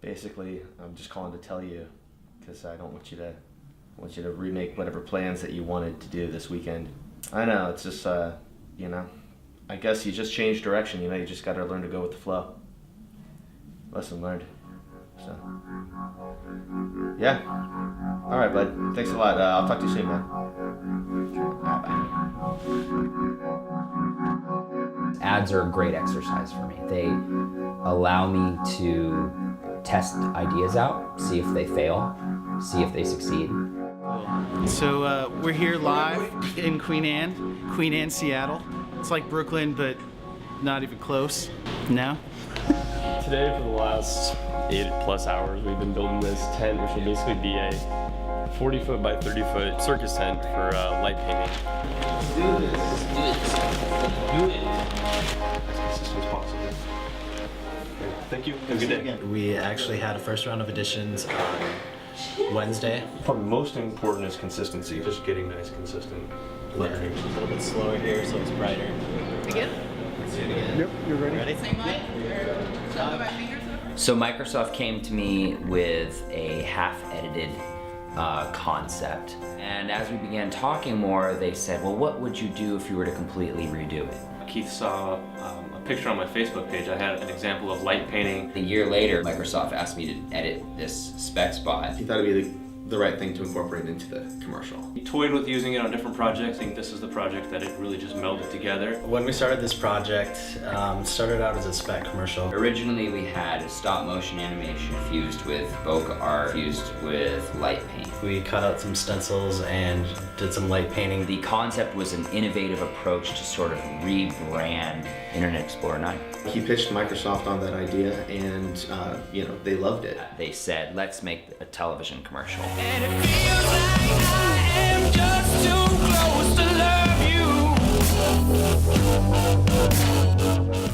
Basically, I'm just calling to tell you, because I don't want you to remake whatever plans that you wanted to do this weekend. I know, it's just, you know, I guess you just changed direction, you know, you just gotta learn to go with the flow. Lesson learned. So, yeah. All right, bud. Thanks a lot. I'll talk to you soon, man. Ads are a great exercise for me. They allow me to test ideas out, see if they fail, see if they succeed. So we're here live in Queen Anne, Seattle. It's like Brooklyn, but not even close. No? Today, for the last 8+ hours, we've been building this tent, which will basically be a 40-foot by 30-foot circus tent for light painting. Let's do this. Let's do it. As consistent as possible. Okay, thank you. Have a good day. We actually had a first round of additions on Wednesday. Probably most important is consistency. Just getting nice, consistent lettering. A little bit slower here, so it's brighter. Again? Let's do it again. Yep, you're ready. Ready? Same light? Or should I put my fingers over? So Microsoft came to me with a half-edited concept. And as we began talking more, they said, well, what would you do if you were to completely redo it? Keith saw a picture on my Facebook page. I had an example of light painting. A year later, Microsoft asked me to edit this spec spot. He thought it'd be the right thing to incorporate into the commercial. He toyed with using it on different projects. I think this is the project that it really just melded together. When we started this project, it started out as a spec commercial. Originally, we had stop motion animation fused with bokeh art, fused with light paint. We cut out some stencils and did some light painting. The concept was an innovative approach to sort of rebrand Internet Explorer 9. He pitched Microsoft on that idea, and you know, they loved it. They said, let's make a television commercial. And it feels like I am just too close to love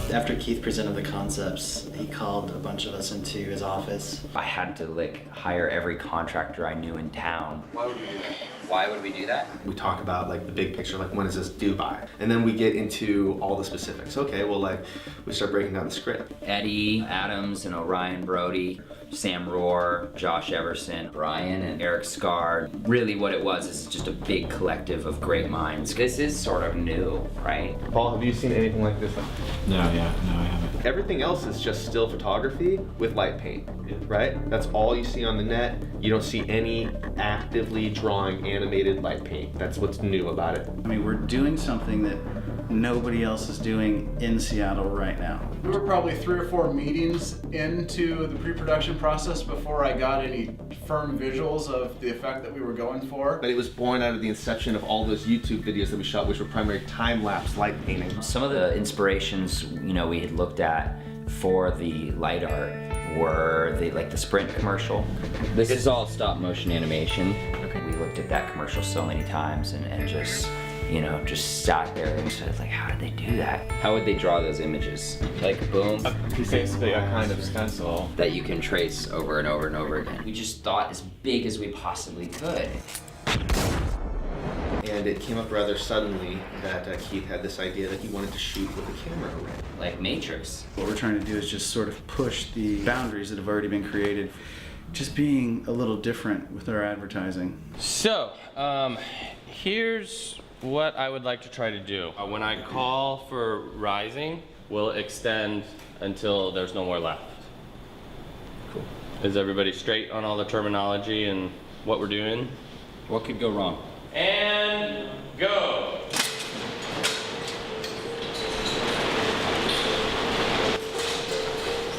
you. After Keith presented the concepts, he called a bunch of us into his office. I had to hire every contractor I knew in town. Why would we do that? Why would we do that? We talk about the big picture, when is this due by? And then we get into all the specifics. Okay, well, we start breaking down the script. Eddie Adams and Orion Brody, Sam Rohr, Josh Everson, Brian and Eric Scard. Really what it was is just a big collective of great minds. This is sort of new, right? Paul, have you seen anything like this? No, I haven't. Everything else is just still photography with light paint, right? That's all you see on the net. You don't see any actively drawing animated light paint. That's what's new about it. I mean, we're doing something that nobody else is doing in Seattle right now. We were probably 3 or 4 meetings into the pre-production process before I got any firm visuals of the effect that we were going for. But it was born out of the inception of all those YouTube videos that we shot, which were primarily time-lapse light painting. Some of the inspirations, we had looked at for the light art were the Sprint commercial. This is all stop motion animation. Okay. We looked at that commercial so many times and just sat there and said, how did they do that? How would they draw those images? Boom. He's basically a kind of stencil that you can trace over and over and over again. We just thought as big as we possibly could. And it came up rather suddenly that Keith had this idea that he wanted to shoot with a camera array. Like Matrix. What we're trying to do is just sort of push the boundaries that have already been created, just being a little different with our advertising. So, here's what I would like to try to do. When I call for rising, we'll extend until there's no more left. Cool. Is everybody straight on all the terminology and what we're doing? What could go wrong? And go!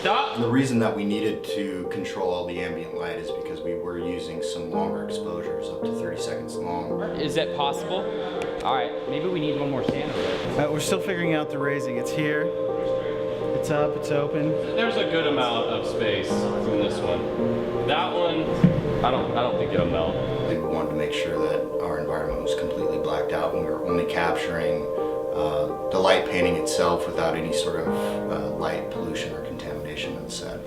Stop! The reason that we needed to control all the ambient light is because we were using some longer exposures, up to 30 seconds long. Is that possible? All right, maybe we need one more stand over. We're still figuring out the raising. It's here, it's up, it's open. There's a good amount of space from this one. That one, I don't think it'll melt. We wanted to make sure that our environment was completely blacked out and we were only capturing the light painting itself without any sort of light pollution or contamination in the set.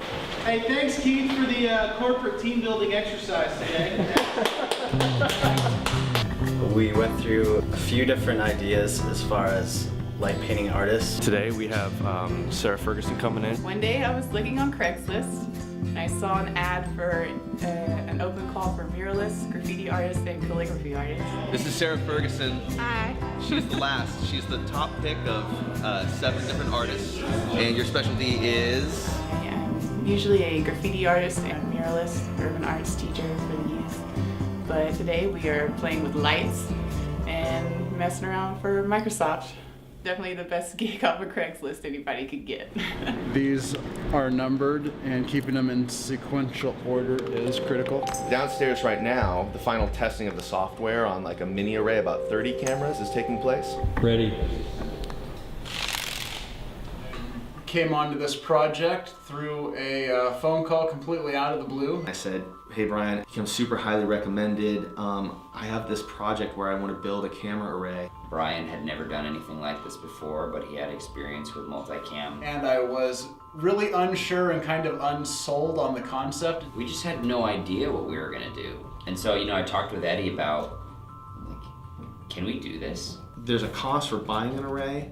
Hey, thanks Keith for the corporate team building exercise today. We went through a few different ideas as far as light painting artists. Today we have Sarah Ferguson coming in. One day I was looking on Craigslist and I saw an ad for an open call for muralists, graffiti artists, and calligraphy artists. This is Sarah Ferguson. Hi. She's the last. She's the top pick of 7 different artists. And your specialty is? Yeah, usually a graffiti artist and muralist, urban arts teacher for the youth. But today we are playing with lights and messing around for Microsoft. Definitely the best gig off of Craigslist anybody could get. These are numbered, and keeping them in sequential order is critical. Downstairs right now, the final testing of the software on like a mini array, about 30 cameras, is taking place. Ready. Came onto this project through a phone call completely out of the blue. I said, hey Brian, I'm super highly recommended. I have this project where I want to build a camera array. Brian had never done anything like this before, but he had experience with multicam. And I was really unsure and kind of unsold on the concept. We just had no idea what we were gonna do. And so, I talked with Eddie about, like, can we do this? There's a cost for buying an array,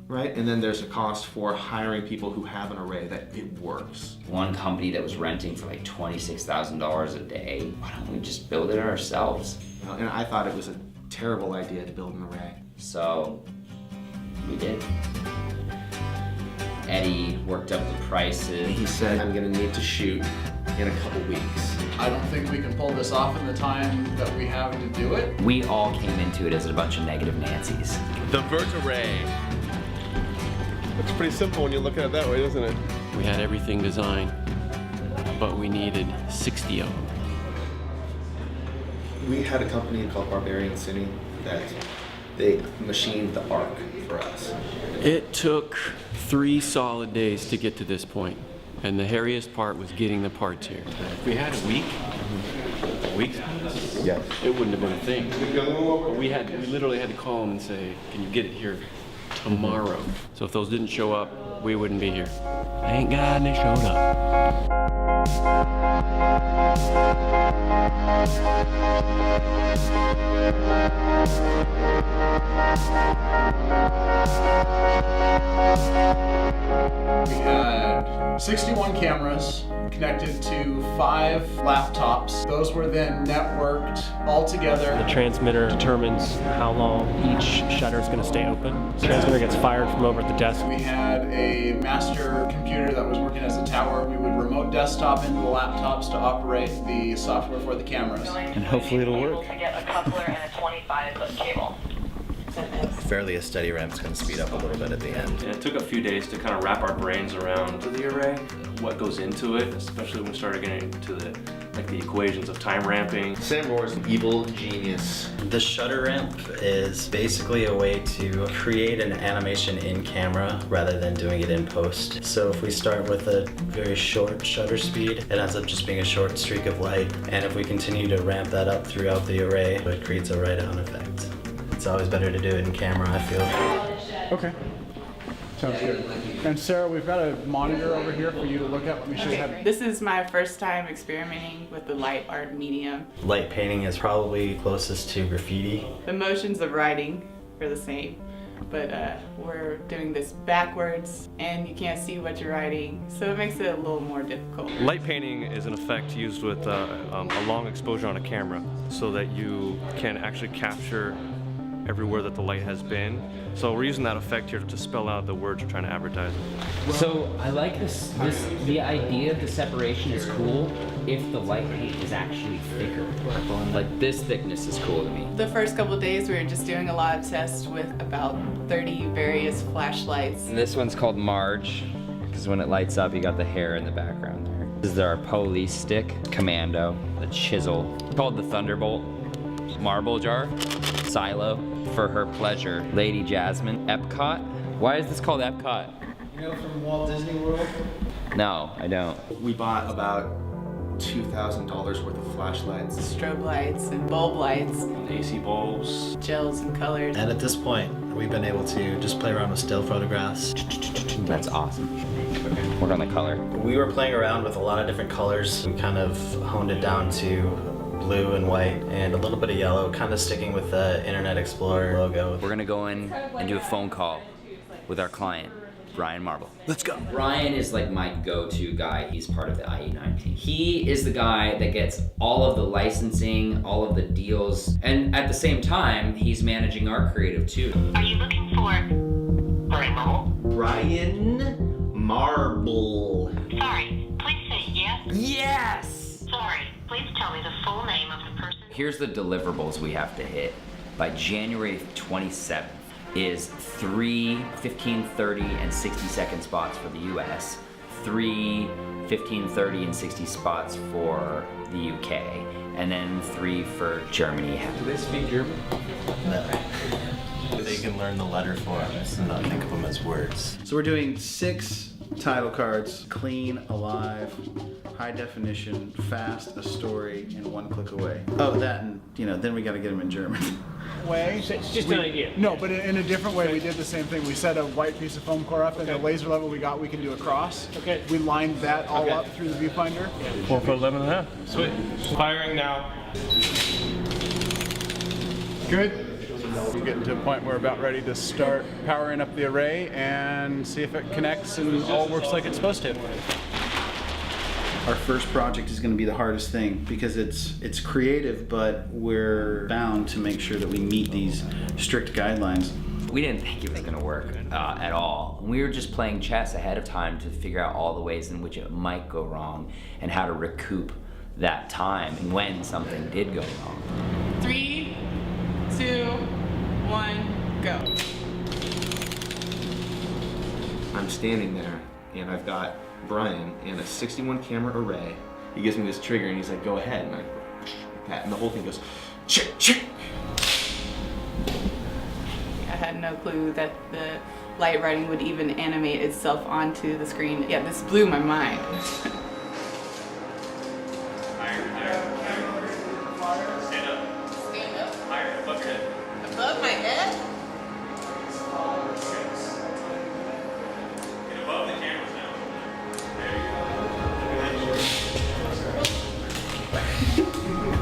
right? And then there's a cost for hiring people who have an array that it works. One company that was renting for like $26,000 a day. Why don't we just build it ourselves? And I thought it was a terrible idea to build an array. So we did. Eddie worked up the prices. He said, I'm gonna need to shoot in a couple weeks. I don't think we can pull this off in the time that we have to do it. We all came into it as a bunch of negative Nancys. The Vertarray. It's pretty simple when you look at it that way, isn't it? We had everything designed, but we needed 60 of them. We had a company called Barbarian City that they machined the arc for us. It took 3 solid days to get to this point, and the hairiest part was getting the parts here. If we had a week, Yeah. it wouldn't have been a thing. But we literally had to call them and say, can you get it here tomorrow? So if those didn't show up, we wouldn't be here. Thank God they showed up. We had 61 cameras connected to 5 laptops. Those were then networked all together. The transmitter determines how long each shutter is going to stay open. The transmitter gets fired from over at the desk. We had a master computer that was working as a tower. We would remote desktop into the laptops to operate the software for the cameras. And hopefully it'll work. To get a coupler and a 25-foot cable. Fairly a steady ramp is going to speed up a little bit at the end. And it took a few days to kind of wrap our brains around the array, what goes into it, especially when we started getting into the equations of time ramping. Sam Rohr's an evil genius. The shutter ramp is basically a way to create an animation in camera rather than doing it in post. So if we start with a very short shutter speed, it ends up just being a short streak of light. And if we continue to ramp that up throughout the array, it creates a write-on effect. It's always better to do it in camera, I feel. Okay. Sounds good. And Sarah, we've got a monitor over here for you to look at. Let me show you how to... This is my first time experimenting with the light art medium. Light painting is probably closest to graffiti. The motions of writing are the same, but we're doing this backwards and you can't see what you're writing, so it makes it a little more difficult. Light painting is an effect used with a long exposure on a camera so that you can actually capture everywhere that the light has been. So we're using that effect here to spell out the words we're trying to advertise. So I like the idea of the separation is cool if the light paint is actually thicker. Like this thickness is cool to me. The first couple of days we were just doing a lot of tests with about 30 various flashlights. And this one's called Marge, because when it lights up, you got the hair in the background there. This is our police stick, Commando, the chisel, called the Thunderbolt, marble jar, Silo, for her pleasure, Lady Jasmine, Epcot. Why is this called Epcot? You know from Walt Disney World? No, I don't. We bought about $2,000 worth of flashlights. Strobe lights and bulb lights, AC bulbs. gels and colors. And at this point, we've been able to just play around with still photographs. That's awesome. Work on the color. We were playing around with a lot of different colors. We kind of honed it down to blue and white and a little bit of yellow, kind of sticking with the Internet Explorer logo. We're gonna go in and do a phone call with our client. Brian Marble. Let's go. Brian is like my go-to guy. He's part of the IE9 team. He is the guy that gets all of the licensing, all of the deals, and at the same time, he's managing our creative too. Are you looking for Brian Marble? Brian Marble. Sorry, please say yes. Yes! Sorry, please tell me the full name of the person. Here's the deliverables we have to hit. By January 27th is 3 15, 30, and 60-second spots for the US, 3 15, 30, and 60 spots for the UK, and then 3 for Germany. Do they speak German? No. They can learn the letter forms and not think of them as words. So we're doing 6 title cards, clean, alive, high definition, fast, a story, and 1 click away. Oh, that, and then we gotta get them in German. Way. It's just an idea. No, but in a different way, we did the same thing. We set a white piece of foam core up, and the laser level we got, we can do across. Okay. We lined that all up through the viewfinder. 4 foot 11.5. Sweet. Firing now. Good. We're getting to a point where we're about ready to start powering up the array and see if it connects and all works like it's supposed to. Our first project is going to be the hardest thing because it's creative, but we're bound to make sure that we meet these strict guidelines. We didn't think it was gonna work at all. We were just playing chess ahead of time to figure out all the ways in which it might go wrong and how to recoup that time and when something did go wrong. 3, 2, 1, go. I'm standing there, and I've got Brian in a 61 camera array. He gives me this trigger, and he's like, "Go ahead," and I like that, and the whole thing goes, "Chick, chick." I had no clue that the light writing would even animate itself onto the screen. Yeah, this blew my mind. Stand up. Stand up. Higher. Above your head. Above my head? Get above the cameras now. There you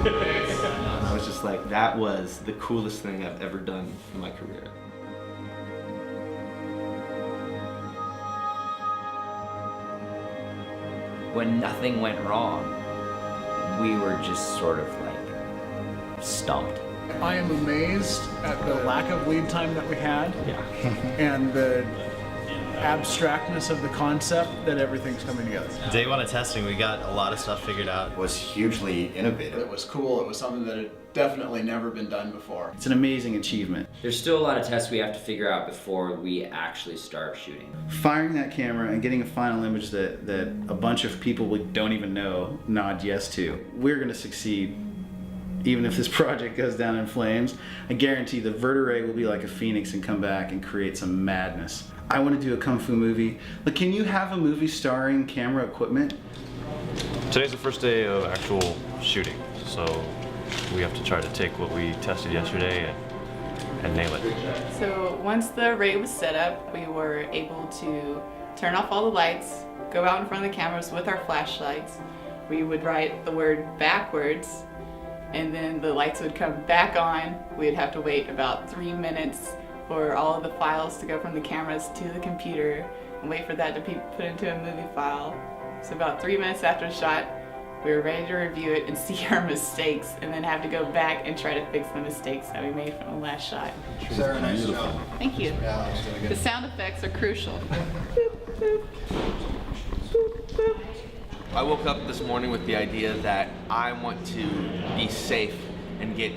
go. I was just like, that was the coolest thing I've ever done in my career. When nothing went wrong, we were just sort of like stumped. I am amazed at the lack of lead time that we had and the abstractness of the concept that everything's coming together. Day 1 of testing, we got a lot of stuff figured out. It was hugely innovative. It was cool. It was something that had definitely never been done before. It's an amazing achievement. There's still a lot of tests we have to figure out before we actually start shooting. Firing that camera and getting a final image that a bunch of people we don't even know nod yes to. We're gonna succeed. Even if this project goes down in flames, I guarantee the Verteray will be like a phoenix and come back and create some madness. I want to do a kung fu movie. Like, can you have a movie starring camera equipment? Today's the first day of actual shooting, so we have to try to take what we tested yesterday and nail it. So once the array was set up, we were able to turn off all the lights, go out in front of the cameras with our flashlights. We would write the word backwards, and then the lights would come back on. We'd have to wait about 3 minutes for all of the files to go from the cameras to the computer and wait for that to be put into a movie file. So about 3 minutes after the shot, we were ready to review it and see our mistakes, and then have to go back and try to fix the mistakes that we made from the last shot. Sarah, nice job. Thank you. The sound effects are crucial. I woke up this morning with the idea that I want to be safe and get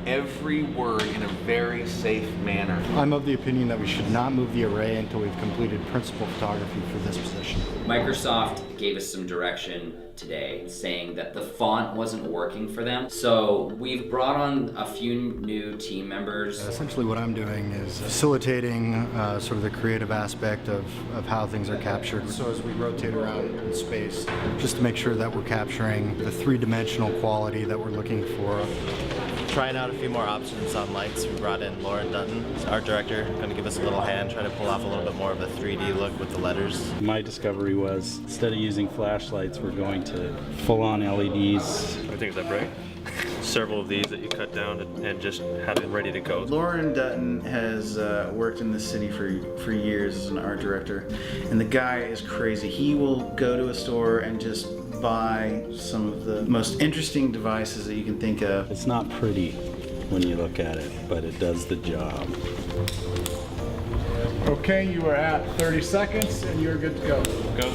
every word in a very safe manner. I'm of the opinion that we should not move the array until we've completed principal photography for this position. Microsoft gave us some direction today saying that the font wasn't working for them. So we've brought on a few new team members. Essentially what I'm doing is facilitating sort of the creative aspect of how things are captured. So as we rotate around in space, just to make sure that we're capturing the three-dimensional quality that we're looking for. trying out a few more options on lights. We brought in Lauren Dutton, art director, going to give us a little hand, try to pull off a little bit more of a 3D look with the letters. My discovery was instead of using flashlights, we're going to full-on LEDs. I think that right. Several of these that you cut down and just have it ready to go. Lauren Dutton has worked in this city for years as an art director, and the guy is crazy. He will go to a store and just buy some of the most interesting devices that you can think of. It's not pretty when you look at it, but it does the job. Okay, you are at 30 seconds and you're good to go. Go.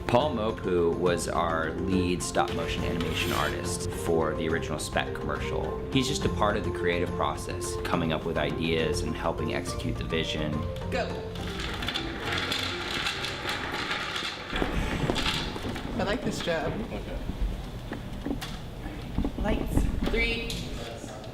Paul Mopu was our lead stop motion animation artist for the original Spec commercial. He's just a part of the creative process, coming up with ideas and helping execute the vision. Go! I like this job. Okay. Lights. 3,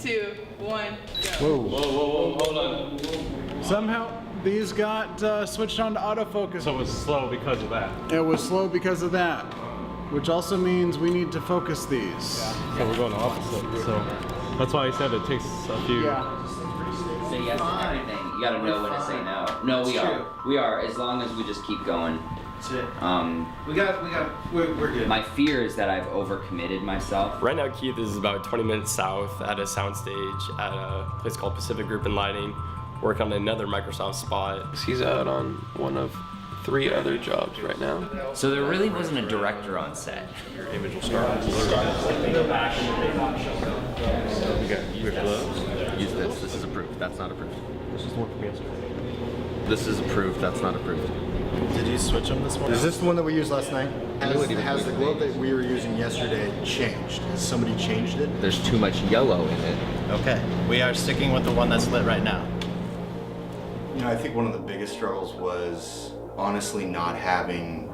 2, 1, go. Whoa. Whoa, whoa, whoa, hold on. Somehow these got switched on to autofocus. So it was slow because of that. It was slow because of that, which also means we need to focus these. So we're going opposite. So that's why I said it takes a few. Say yes to everything. You gotta know when to say no. No, we are. We are, as long as we just keep going. That's it. We're good. My fear is that I've overcommitted myself. Right now, Keith is about 20 minutes south at a soundstage at a place called Pacific Group and Lighting, working on another Microsoft spot. He's out on one of 3 other jobs right now. So there really wasn't a director on set. Your image will start. We have gloves. Use this. This is approved. That's not approved. This is the one from yesterday. This is approved. That's not approved. Did you switch them this morning? Is this the one that we used last night? Has the globe that we were using yesterday changed? Has somebody changed it? There's too much yellow in it. Okay, we are sticking with the one that's lit right now. You know, I think one of the biggest struggles was honestly not having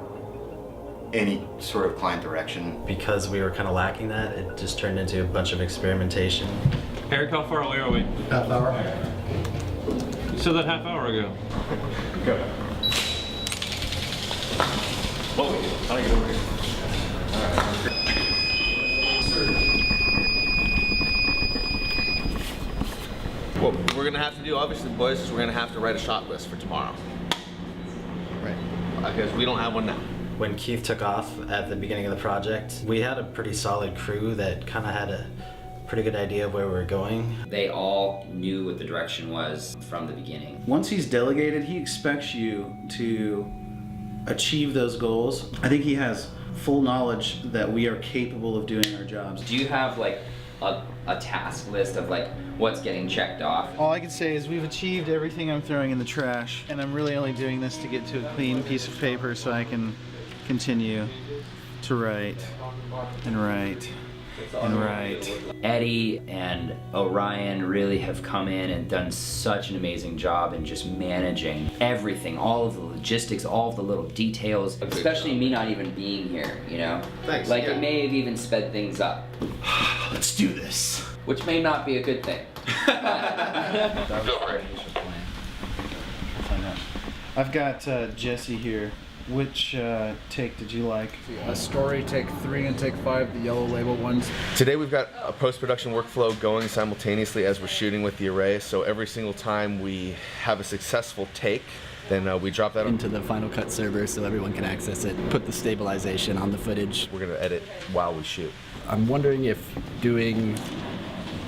any sort of client direction. Because we were kind of lacking that, it just turned into a bunch of experimentation. Eric, how far away are we? Half hour. You said that half hour ago. Go. Whoa, how do I get over here? What we're gonna have to do, obviously, boys, is we're gonna have to write a shot list for tomorrow. Right. Because we don't have one now. When Keith took off at the beginning of the project, we had a pretty solid crew that kind of had a pretty good idea of where we were going. They all knew what the direction was from the beginning. Once he's delegated, he expects you to achieve those goals. I think he has full knowledge that we are capable of doing our jobs. Do you have like a task list of like what's getting checked off? All I can say is we've achieved everything I'm throwing in the trash, and I'm really only doing this to get to a clean piece of paper so I can continue to write and write and write. Eddie and Orion really have come in and done such an amazing job in just managing everything, all of the logistics, all of the little details, especially me not even being here, you know? Thanks. Like, yeah. it may have even sped things up. Let's do this. Which may not be a good thing. I've got Jesse here. Which take did you like? Story take 3 and take 5, the yellow label ones. Today we've got a post-production workflow going simultaneously as we're shooting with the array. So every single time we have a successful take, then we drop that into the Final Cut server so everyone can access it. Put the stabilization on the footage. We're gonna edit while we shoot. I'm wondering if doing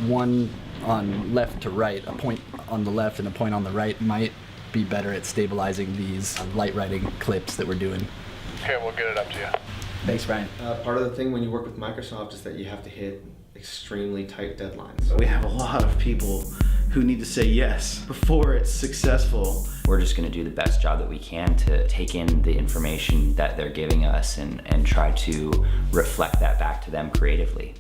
one on left to right, a point on the left and a point on the right, might be better at stabilizing these light writing clips that we're doing. Here, we'll get it up to you. Thanks, Brian. Part of the thing when you work with Microsoft is that you have to hit extremely tight deadlines. We have a lot of people who need to say yes before it's successful. We're just gonna do the best job that we can to take in the information that they're giving us and try to reflect that back to them creatively.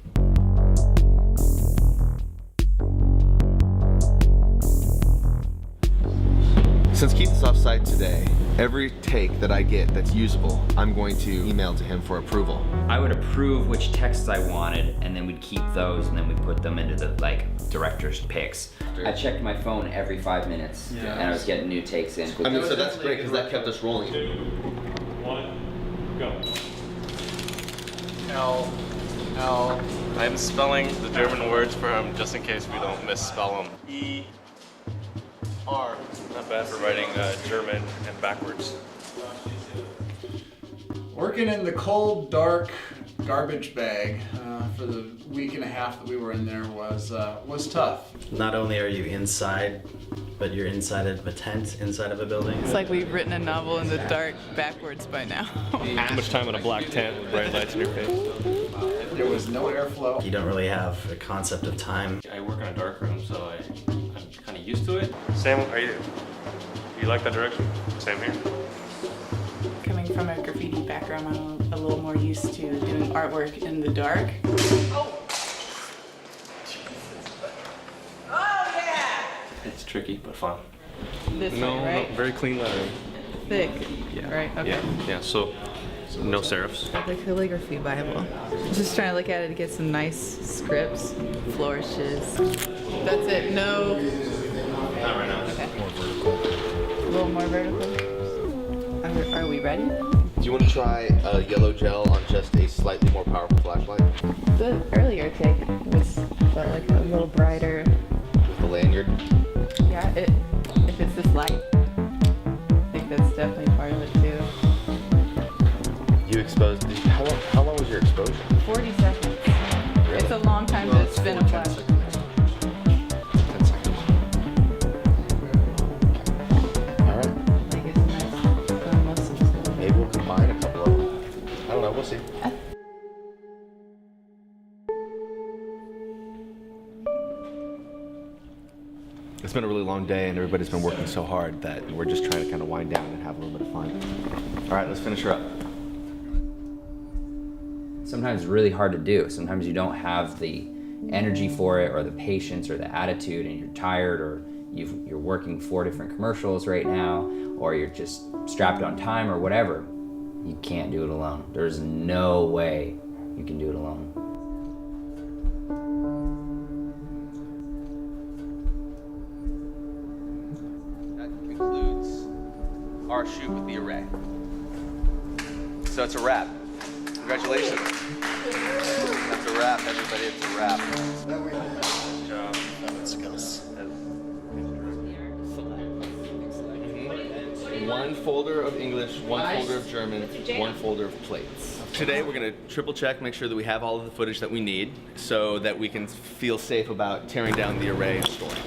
Since Keith is off site today, every take that I get that's usable, I'm going to email to him for approval. I would approve which texts I wanted, and then we'd keep those, and then we'd put them into the director's picks. I checked my phone every 5 minutes, and I was getting new takes in. I mean, so that's great because that kept us rolling. 2, 1, go. L. I'm spelling the German words for him just in case we don't misspell them. R. Not bad for writing German and backwards. Working in the cold, dark garbage bag for the week and a half that we were in there was tough. Not only are you inside, but you're inside of a tent, inside of a building. It's like we've written a novel in the dark backwards by now. Too much time in a black tent with bright lights in your face. There was no airflow. You don't really have a concept of time. I work in a dark room, so I'm kind of used to it. Sam, you like that direction? Same here. Coming from a graffiti background, I'm a little more used to doing artwork in the dark. It's tricky, but fun. This way, right? No, very clean lettering. Thick. Yeah. Right, okay. Yeah, so no serifs. The calligraphy Bible. Just trying to look at it to get some nice scripts, flourishes. That's it, no... Not right now. Okay. A little more vertical. Are we ready? Do you want to try a yellow gel on just a slightly more powerful flashlight? The earlier take was felt like a little brighter. With the lanyard? Yeah, if it's this light, I think that's definitely part of it too. You exposed, how long was your exposure? 40 seconds. Really? It's a long time to spin a flash. 10 seconds. All right. Like it's nice. Maybe we'll combine a couple of them. I don't know, we'll see. It's been a really long day and everybody's been working so hard that we're just trying to kind of wind down and have a little bit of fun. All right, let's finish her up. Sometimes it's really hard to do. Sometimes you don't have the energy for it or the patience or the attitude, and you're tired, or you're working 4 different commercials right now, or you're just strapped on time or whatever. You can't do it alone. There's no way you can do it alone. That concludes our shoot with the array. So it's a wrap. Congratulations. That's a wrap, everybody. It's a wrap. Good job. Let's go. One folder of English, one folder of German, one folder of plates. Today we're going to triple check, make sure that we have all of the footage that we need so that we can feel safe about tearing down the array and storing it.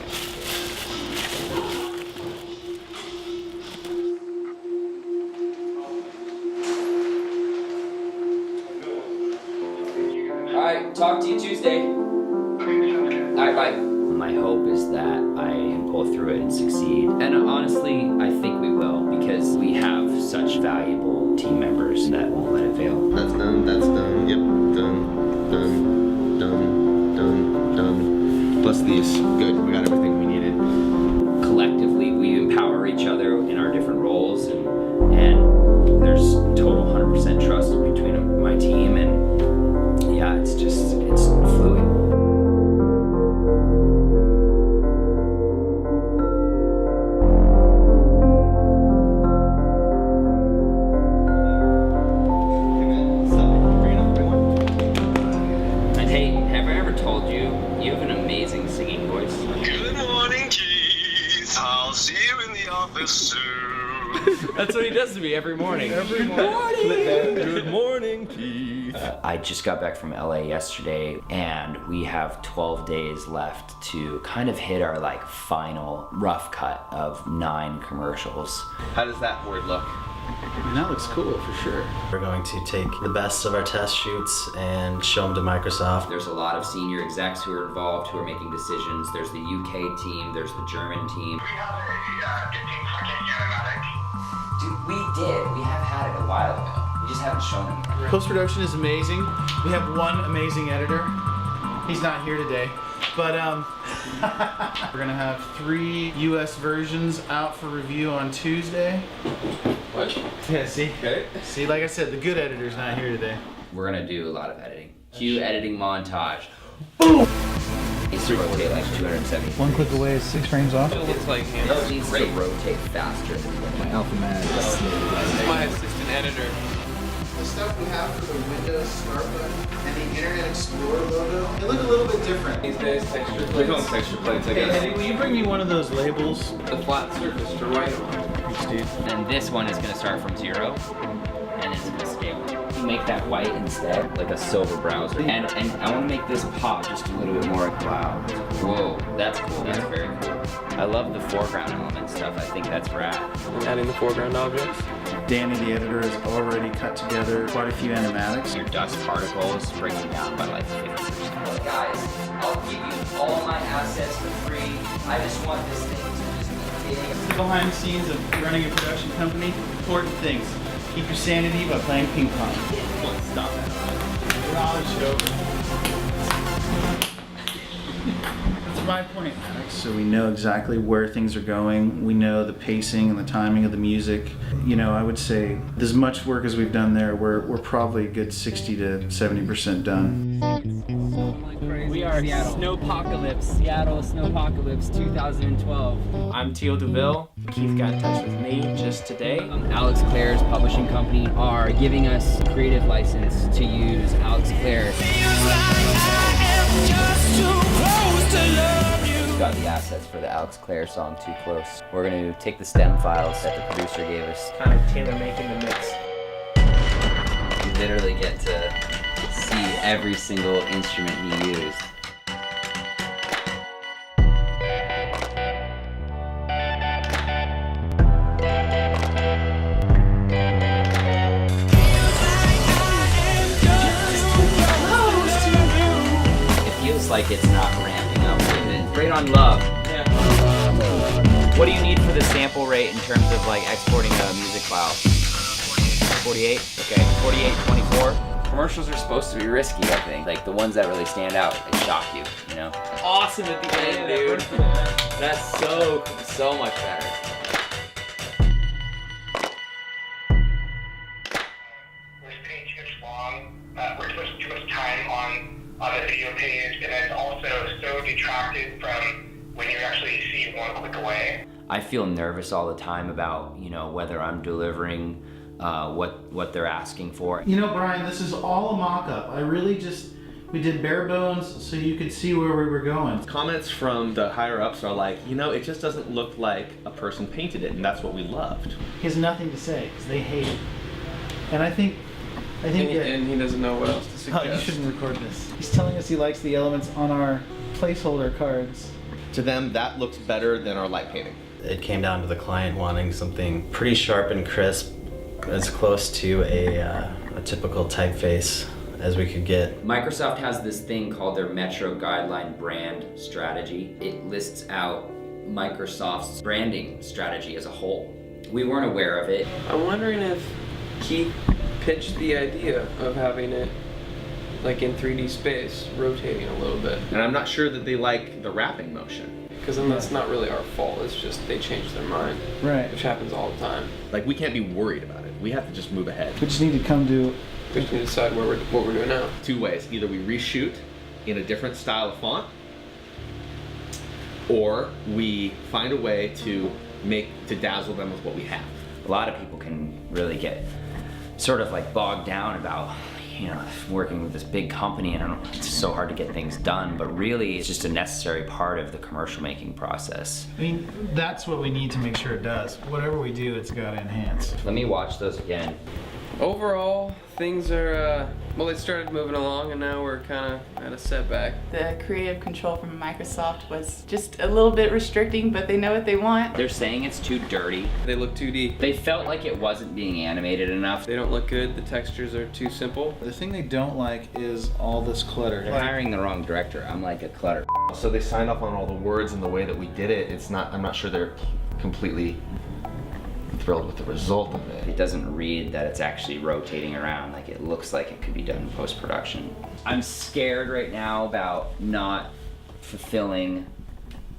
Alright, talk to you Tuesday. Alright, bye. My hope is that I can pull through it and succeed. And honestly, I think we will, because we have such valuable team members that won't let it fail. That's done, yep, done. Plus these, good, we got everything we needed. Collectively, we empower each other in our different roles, and there's total 100% trust between my team, and yeah, it's fluid. And hey, have I ever told you have an amazing singing voice? Good morning, Keith. I'll see you in the office soon. That's what he does to me every morning. Good morning, Keith. I just got back from LA yesterday, and we have 12 days left to kind of hit our final rough cut of 9 commercials. How does that word look? And that looks cool for sure. We're going to take the best of our test shoots and show them to Microsoft. There's a lot of senior execs who are involved, who are making decisions. There's the UK team, there's the German team. Dude, we did. We have had it a while ago. We just haven't shown him yet. Post-production is amazing. We have one amazing editor. He's not here today. But we're gonna have 3 US versions out for review on Tuesday. What? Yeah, see? Okay. See, like I said, the good editor's not here today. We're gonna do a lot of editing. Cue editing montage. Boom! Needs to rotate like 270. One click away is 6 frames off. It's like This needs to rotate faster than My AlphaMag is slowly This is my assistant editor. The stuff we have for the Windows Start button and the Internet Explorer logo, they look a little bit different. These days, texture We call them plates. texture plates, I Hey, guess. Eddie, will you bring me one of those labels? The flat surface to write on. Thanks, dude. And this one is gonna start from 0, and it's gonna scale. You make that white instead, like a silver browser. And I wanna make this pop just a little bit more. Wow. Whoa, that's cool, that's very cool. I love the foreground element stuff, I think that's rad. Adding the foreground objects. Danny, the editor, has already cut together quite a few animatics. Your dust particles breaking down by like 50%. Guys, I'll give you all my assets for free. I just want this thing to just be big. The behind the scenes of running a production company, important things. Keep your sanity by playing ping pong. Stop that. Knowledge over. That's my point, Alex. So we know exactly where things are going. We know the pacing and the timing of the music. You know, I would say as much work as we've done there, we're probably a good 60 to 70% done. We are Snowpocalypse, Seattle Snowpocalypse 2012. I'm Teal DeVille. Keith got in touch with me just today. Alex Clare's publishing company are giving us creative license to use Alex Clare. We've got the assets for the Alex Clare song, Too Close. We're gonna take the stem files that the producer gave us. Kind of tailor making the mix. You literally get to see every single instrument he used. It feels like it's not ramping up with it. Great on Love. What do you need for the sample rate in terms of like exporting a music file? 48? Okay, 48, 24. Commercials are supposed to be risky, I think. Like the ones that really stand out, they shock you, you know? Awesome at the end, dude. That's so much better. We're spending too much we're spending too much time on the video page, and it's also so detracted from when you actually see one click away. I feel nervous all the time about, you know, whether I'm delivering what they're asking for. You know, Brian, this is all a mock-up. We did bare bones so you could see where we were going. Comments from the higher ups are like, you know, it just doesn't look like a person painted it, and that's what we loved. He has nothing to say because they hate it. And I think that... And he doesn't know what else to suggest. Oh, you shouldn't record this. He's telling us he likes the elements on our placeholder cards. To them, that looks better than our light painting. It came down to the client wanting something pretty sharp and crisp, as close to a typical typeface as we could get. Microsoft has this thing called their Metro Guideline brand strategy. It lists out Microsoft's branding strategy as a whole. We weren't aware of it. I'm wondering if Keith pitched the idea of having it like in 3D space, rotating a little bit. And I'm not sure that they like the wrapping motion. Because then that's not really our fault, it's just they changed their mind. Right. Which happens all the time. Like, we can't be worried about it. We have to just move ahead. We just need to come to... We just need to decide what we're doing now. 2 ways. Either we reshoot in a different style of font, or we find a way to dazzle them with what we have. A lot of people can really get sort of like bogged down about, you know, working with this big company and it's so hard to get things done, but really it's just a necessary part of the commercial making process. I mean, that's what we need to make sure it does. Whatever we do, it's got to enhance. Let me watch those again. Overall, things are, well, they started moving along and now we're kind of at a setback. The creative control from Microsoft was just a little bit restricting, but they know what they want. They're saying it's too dirty. They look 2D. They felt like it wasn't being animated enough. They don't look good, the textures are too simple. The thing they don't like is all this clutter. They're hiring the wrong director. I'm like a clutter. So they signed off on all the words and the way that we did it. I'm not sure they're completely thrilled with the result of it. It doesn't read that it's actually rotating around. Like it looks like it could be done in post-production. I'm scared right now about not fulfilling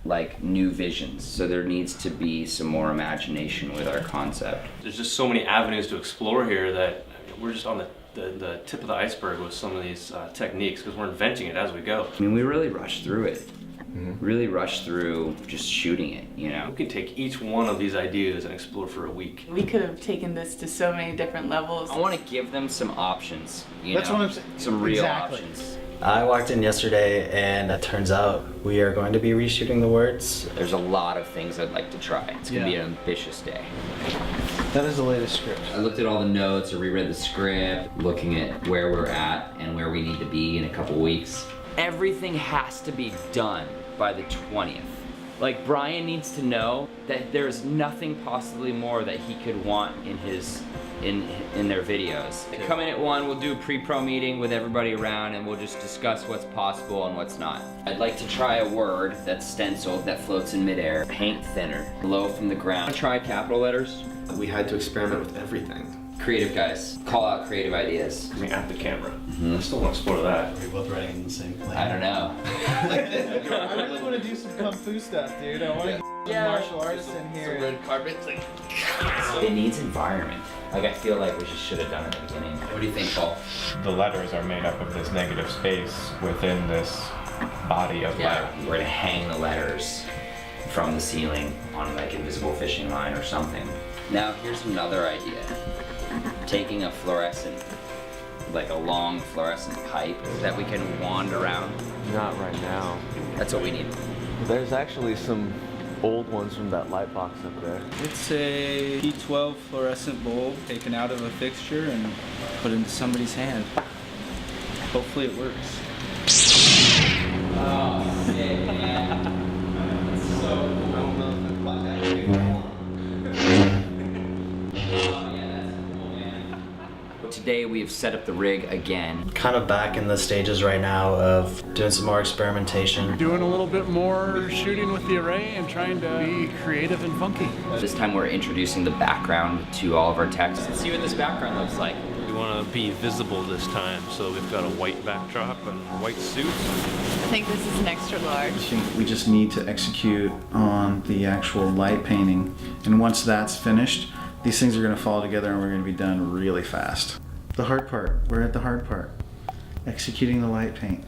like new visions. So there needs to be some more imagination with our concept. There's just so many avenues to explore here that we're just on the tip of the iceberg with some of these techniques because we're inventing it as we go. I mean, we really rushed through it. Really rushed through just shooting it, you know? We can take each one of these ideas and explore for a week. We could have taken this to so many different levels. I want to give them some options, you That's know? what I'm saying. Some real Exactly. options. I walked in yesterday and it turns out we are going to be reshooting the words. There's a lot of things I'd like to try. It's gonna be an ambitious day. That is the latest script. I looked at all the notes, I reread the script, looking at where we're at and where we need to be in a couple weeks. Everything has to be done by the 20th. Like, Brian needs to know that there's nothing possibly more that he could want in his in their videos. They come in at 1, we'll do a pre-pro meeting with everybody around and we'll just discuss what's possible and what's not. I'd like to try a word that's stenciled, that floats in midair, paint thinner, low from the ground. Try capital letters. We had to experiment with everything. Creative guys, call out creative ideas. I mean, at the camera. I still want to explore that. We're both writing in the same plane. I don't know. I really want to do some kung fu stuff, dude. I want to get some martial artists in here. Some red carpets, like. It needs environment. Like, I feel like we just should have done it at the beginning. What do you think, Paul? The letters are made up of this negative space within this body of light. We're gonna hang the letters from the ceiling on like invisible fishing line or something. Now, here's another idea. Taking a fluorescent, like a long fluorescent pipe that we can wand around. Not right now. That's what we need. There's actually some old ones from that light box up there. It's a P12 fluorescent bulb taken out of a fixture and put into somebody's hand. Hopefully it works. Oh, shit, man. So, I don't know if I that anymore. Today we have set up the rig again. Kind of back in the stages right now of doing some more experimentation. Doing a little bit more shooting with the array and trying to be creative and funky. This time we're introducing the background to all of our text. Let's see what this background looks like. We want to be visible this time, so we've got a white backdrop and white suits. I think this is an extra large. I think we just need to execute on the actual light painting. And once that's finished, these things are going to fall together and we're going to be done really fast. The hard part. We're at the hard part. Executing the light paint.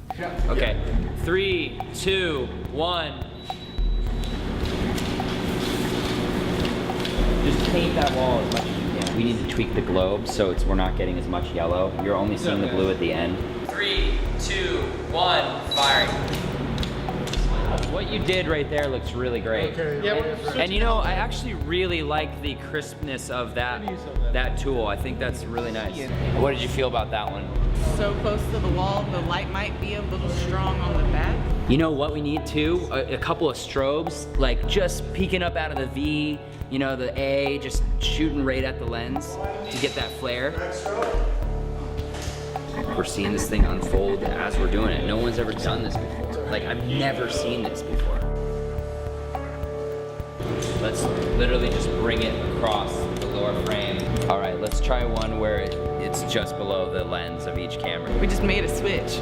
Okay, 3, 2, 1. Just paint that wall as much as you can. We need to tweak the globe so we're not getting as much yellow. You're only seeing the blue at the end. 3, 2, 1, firing. What you did right there looks really great. And you know, I actually really like the crispness of that tool. I think that's really nice. What did you feel about that one? So close to the wall, the light might be a little strong on the back. You know what we need too? A couple of strobes, like just peeking up out of the V, you know, the A, just shooting right at the lens to get that flare. We're seeing this thing unfold as we're doing it. No one's ever done this before. Like, I've never seen this before. Let's literally just bring it across the lower frame. All right, let's try one where it's just below the lens of each camera. We just made a switch.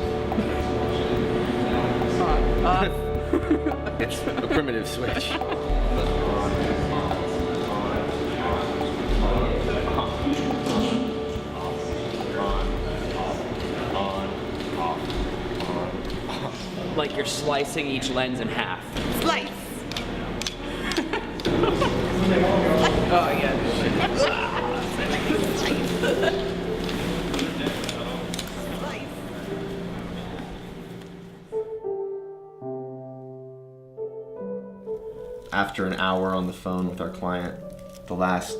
It's a primitive switch. Like you're slicing each lens in half. Slice! Oh, yeah. After an hour on the phone with our client, the last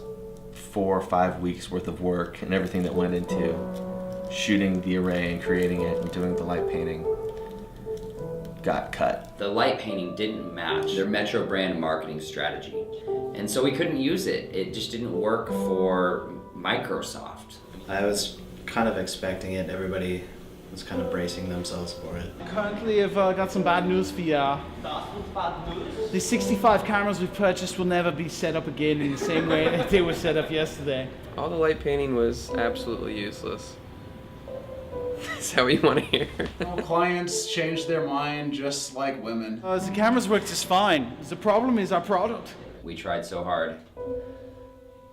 4 or 5 weeks worth of work and everything that went into shooting the array and creating it and doing the light painting got cut. The light painting didn't match their Metro brand marketing strategy. And so we couldn't use it. It just didn't work for Microsoft. I was kind of expecting it. Everybody was kind of bracing themselves for it. Currently, I've got some bad news for you. The 65 cameras we've purchased will never be set up again in the same way that they were set up yesterday. All the light painting was absolutely useless. Is that what you want to hear? Well, clients change their mind just like women. The cameras work just fine. The problem is our product. We tried so hard.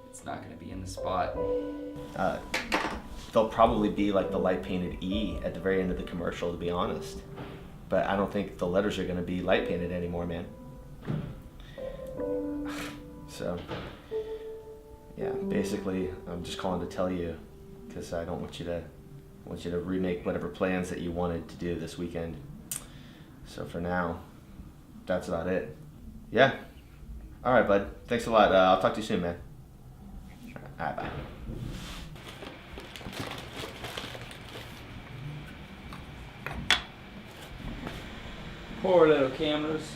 It's not gonna be in the spot. They'll probably be like the light painted E at the very end of the commercial, to be honest. But I don't think the letters are gonna be light painted anymore, man. So, yeah, basically, I'm just calling to tell you, because I don't want you to remake whatever plans that you wanted to do this weekend. So for now, that's about it. Yeah. All right, bud. Thanks a lot. I'll talk to you soon, man. All right, bye. Poor little cameras.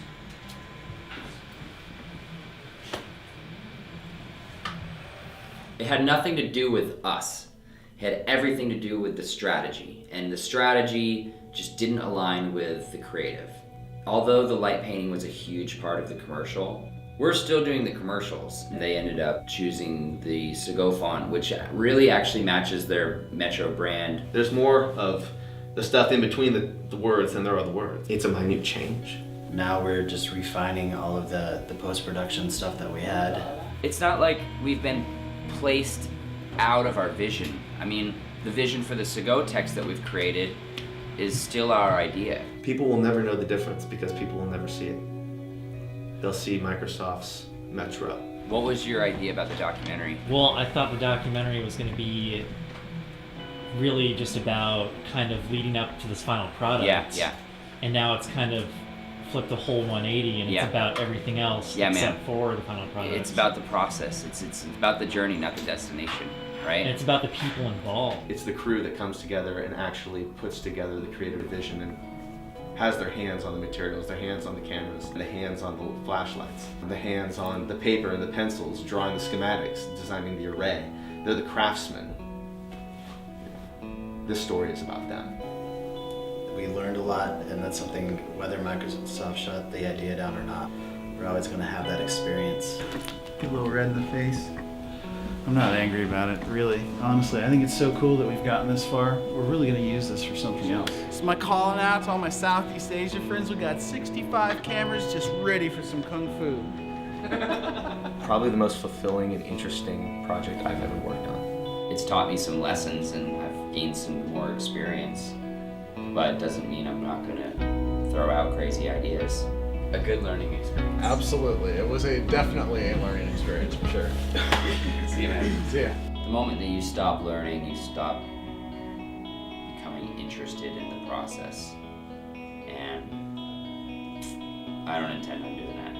It had nothing to do with us. It had everything to do with the strategy. And the strategy just didn't align with the creative. Although the light painting was a huge part of the commercial, we're still doing the commercials. They ended up choosing the Segoe font, which really actually matches their Metro brand. There's more of the stuff in between the words than there are the words. It's a minute change. Now we're just refining all of the post-production stuff that we had. It's not like we've been placed out of our vision. I mean, the vision for the Segoe text that we've created is still our idea. People will never know the difference because people will never see it. They'll see Microsoft's Metro. What was your idea about the documentary? Well, I thought the documentary was going to be really just about kind of leading up to this final product. Yeah. And now it's kind of flipped the whole 180 and it's about everything else except for the final product. It's about the process. It's about the journey, not the destination, right? And it's about the people involved. It's the crew that comes together and actually puts together the creative vision and has their hands on the materials, their hands on the cameras, the hands on the flashlights, the hands on the paper and the pencils, drawing the schematics, designing the array. They're the craftsmen. This story is about them. We learned a lot, and that's something, whether Microsoft shut the idea down or not, we're always going to have that experience. Get a little red in the face. I'm not angry about it, really. Honestly, I think it's so cool that we've gotten this far. We're really going to use this for something else. This is my calling out to all my Southeast Asia friends. We got 65 cameras just ready for some kung fu. Probably the most fulfilling and interesting project I've ever worked on. It's taught me some lessons and I've gained some more experience. But it doesn't mean I'm not gonna throw out crazy ideas. A good learning experience. Absolutely. It was definitely a learning experience for sure. See you, man. See ya. The moment that you stop learning, you stop becoming interested in the process. And I don't intend on doing that.